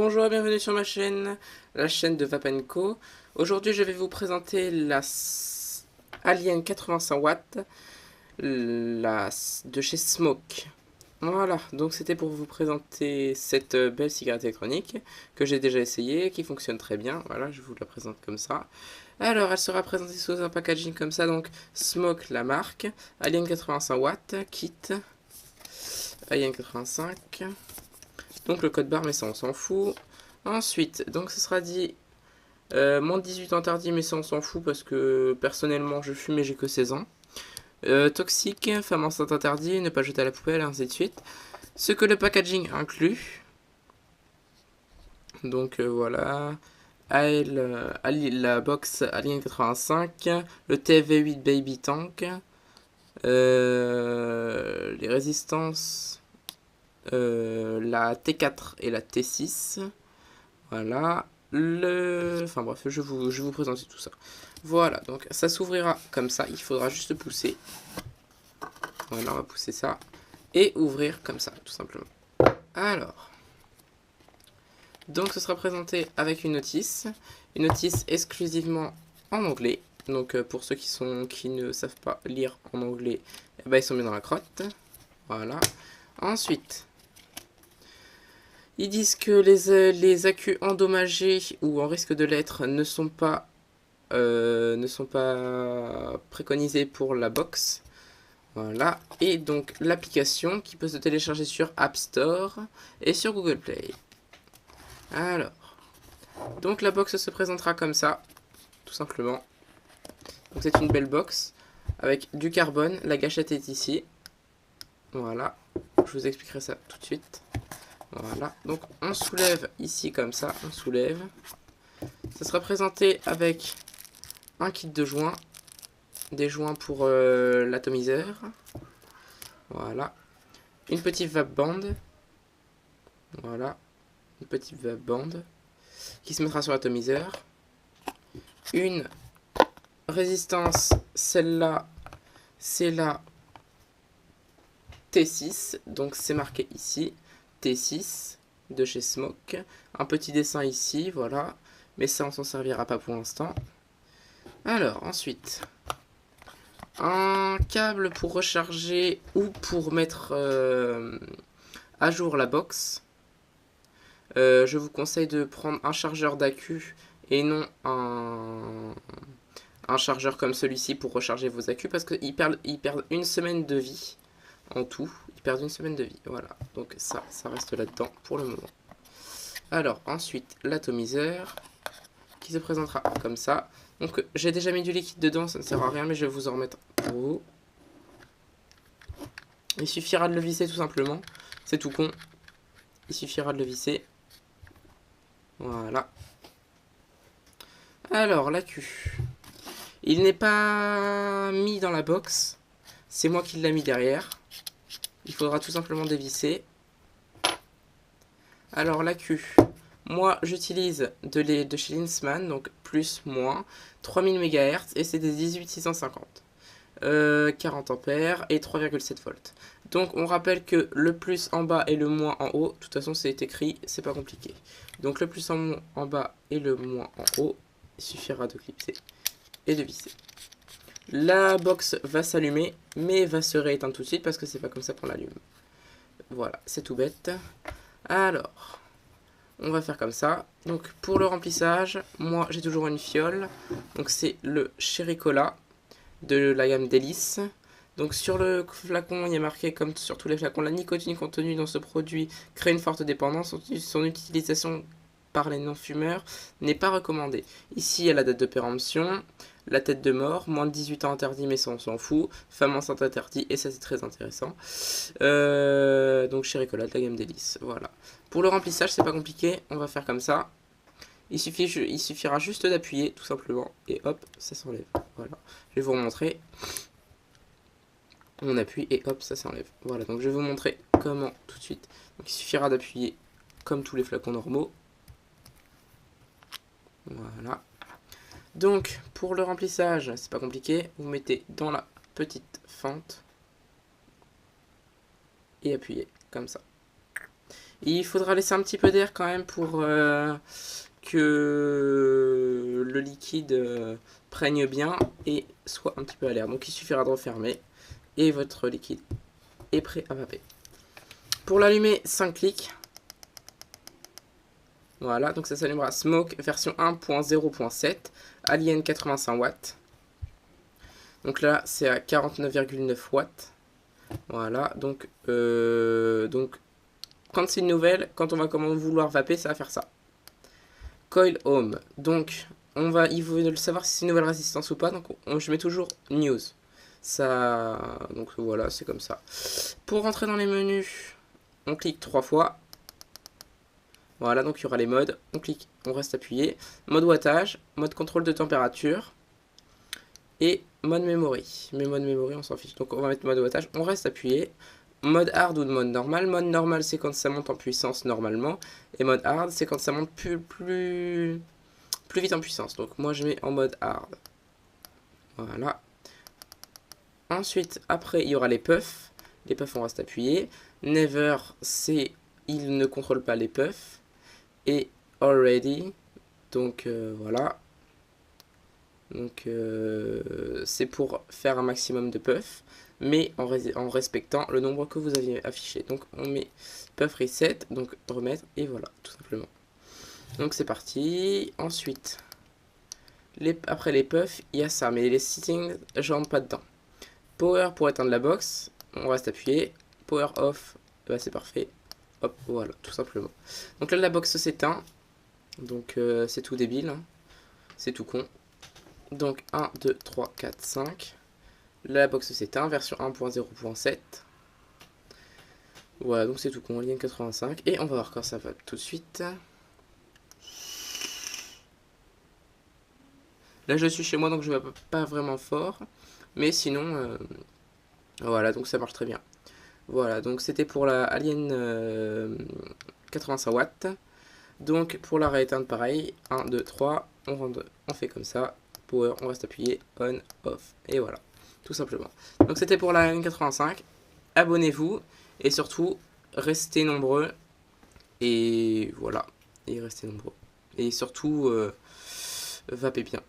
Bonjour et bienvenue sur ma chaîne, la chaîne de Vapenco. Aujourd'hui je vais vous présenter la Alien 85 watts de chez Smoke. Voilà, donc c'était pour vous présenter cette belle cigarette électronique que j'ai déjà essayée, qui fonctionne très bien. Voilà, je vous la présente comme ça. Alors, elle sera présentée sous un packaging comme ça, donc Smoke la marque, Alien 85 watts, kit, Alien 85. Donc le code barre, mais ça on s'en fout. Ensuite, donc ce sera dit moins de 18 ans interdit, mais ça on s'en fout parce que personnellement je fume et j'ai que 16 ans. Toxique, femme enceinte interdit, ne pas jeter à la poubelle, ainsi de suite. Ce que le packaging inclut. Donc voilà. La box Alien 85, le TV8 Baby Tank, les résistances, la T4 et la T6. Voilà. Enfin bref, je vais vous présenter tout ça. Voilà, donc ça s'ouvrira comme ça. Il faudra juste pousser. Voilà, on va pousser ça. Et ouvrir comme ça, tout simplement. Alors. Donc ce sera présenté avec une notice. Une notice exclusivement en anglais. Donc pour ceux qui ne savent pas lire en anglais, eh ben, ils sont bien dans la crotte. Voilà. Ensuite, ils disent que les accus endommagés ou en risque de l'être ne sont pas préconisés pour la box. Voilà. Et donc l'application qui peut se télécharger sur App Store et sur Google Play. Alors, donc la box se présentera comme ça, tout simplement. Donc c'est une belle box avec du carbone. La gâchette est ici. Voilà. Je vous expliquerai ça tout de suite. Voilà, donc on soulève ici comme ça, on soulève. Ça sera présenté avec un kit de joints, des joints pour l'atomiseur. Voilà, une petite vape band. Voilà, une petite vape band qui se mettra sur l'atomiseur. Une résistance, celle-là, c'est la T6, donc c'est marqué ici. T6 de chez Smoke. Un petit dessin ici, voilà. Mais ça, on s'en servira pas pour l'instant. Alors, ensuite, un câble pour recharger ou pour mettre à jour la box. Je vous conseille de prendre un chargeur d'accu et non un chargeur comme celui-ci pour recharger vos accus parce qu'ils perdent une semaine de vie en tout. Ils perdent une semaine de vie, voilà. Donc ça reste là-dedans pour le moment. Alors, ensuite, l'atomiseur qui se présentera comme ça. Donc, j'ai déjà mis du liquide dedans, ça ne sert à rien, mais je vais vous en remettre pour vous. Il suffira de le visser tout simplement. C'est tout con. Il suffira de le visser. Voilà. Alors, l'accu. Il n'est pas mis dans la box. C'est moi qui l'ai mis derrière. Il faudra tout simplement dévisser. Alors l'accu, moi j'utilise de chez Linsman, donc plus, moins, 3000 MHz et c'est des 18650. 40 ampères et 3,7 volts. Donc on rappelle que le plus en bas et le moins en haut, de toute façon c'est écrit, c'est pas compliqué. Donc le plus en bas et le moins en haut, il suffira de clipser et de visser. La box va s'allumer, mais va se rééteindre tout de suite parce que c'est pas comme ça qu'on l'allume. Voilà, c'est tout bête. Alors, on va faire comme ça. Donc pour le remplissage, moi j'ai toujours une fiole. Donc c'est le Cherry Cola de la gamme Délice. Donc sur le flacon, il y a marqué comme sur tous les flacons, la nicotine contenue dans ce produit crée une forte dépendance. Son utilisation par les non-fumeurs n'est pas recommandée. Ici, il y a la date de péremption, la tête de mort, moins de 18 ans interdit, mais ça on s'en fout. Femme enceinte interdit, et ça c'est très intéressant. Donc Cherry Cola de la gamme Délice, voilà. Pour le remplissage, c'est pas compliqué, on va faire comme ça. Il suffira juste d'appuyer, tout simplement, et hop, ça s'enlève. Voilà, je vais vous remontrer. On appuie et hop, ça s'enlève. Voilà, donc je vais vous montrer comment tout de suite. Donc il suffira d'appuyer comme tous les flacons normaux. Voilà. Donc, pour le remplissage, c'est pas compliqué. Vous mettez dans la petite fente et appuyez comme ça. Il faudra laisser un petit peu d'air quand même pour que le liquide prenne bien et soit un petit peu à l'air. Donc il suffira de refermer et votre liquide est prêt à vaper. Pour l'allumer, 5 clics. Voilà, donc ça s'allumera Smoke version 1.0.7, Alien 85 watts. Donc là, c'est à 49,9 watts. Voilà, donc quand c'est une nouvelle, quand on va vouloir vaper, ça va faire ça. Coil Home, donc il faut savoir si c'est une nouvelle résistance ou pas, donc je mets toujours News. Ça, donc voilà, c'est comme ça. Pour rentrer dans les menus, on clique 3 fois. Voilà, donc il y aura les modes. On clique, on reste appuyé. Mode wattage, mode contrôle de température et mode memory. Mais mode memory, on s'en fiche. Donc on va mettre mode wattage, on reste appuyé. Mode hard ou de mode normal. Mode normal, c'est quand ça monte en puissance normalement. Et mode hard, c'est quand ça monte plus vite en puissance. Donc moi, je mets en mode hard. Voilà. Ensuite, après, il y aura les puffs. Les puffs, on reste appuyé. Never, c'est il ne contrôle pas les puffs. Et already, donc voilà. Donc c'est pour faire un maximum de puffs, mais en respectant le nombre que vous aviez affiché. Donc on met puff reset, donc remettre, et voilà, tout simplement. Donc c'est parti. Ensuite, après les puffs, il y a ça, mais les settings, je rentre pas dedans. Power pour éteindre la box, on reste appuyé. Power off, bah, c'est parfait. Hop, voilà, tout simplement. Donc là, la box s'éteint. Donc c'est tout débile. Hein. C'est tout con. Donc 1, 2, 3, 4, 5. La box s'éteint, version 1.0.7. Voilà, donc c'est tout con, Alien 85. Et on va voir quand ça va tout de suite. Là, je suis chez moi, donc je ne vais pas vraiment fort. Mais sinon, voilà, donc ça marche très bien. Voilà, donc c'était pour la Alien 85 watts. Donc pour la rééteindre, pareil. 1, 2, 3. On fait comme ça. Power, on reste appuyé. On, off. Et voilà, tout simplement. Donc c'était pour la Alien 85. Abonnez-vous. Et surtout, restez nombreux. Et voilà. Et restez nombreux. Et surtout, vapez bien.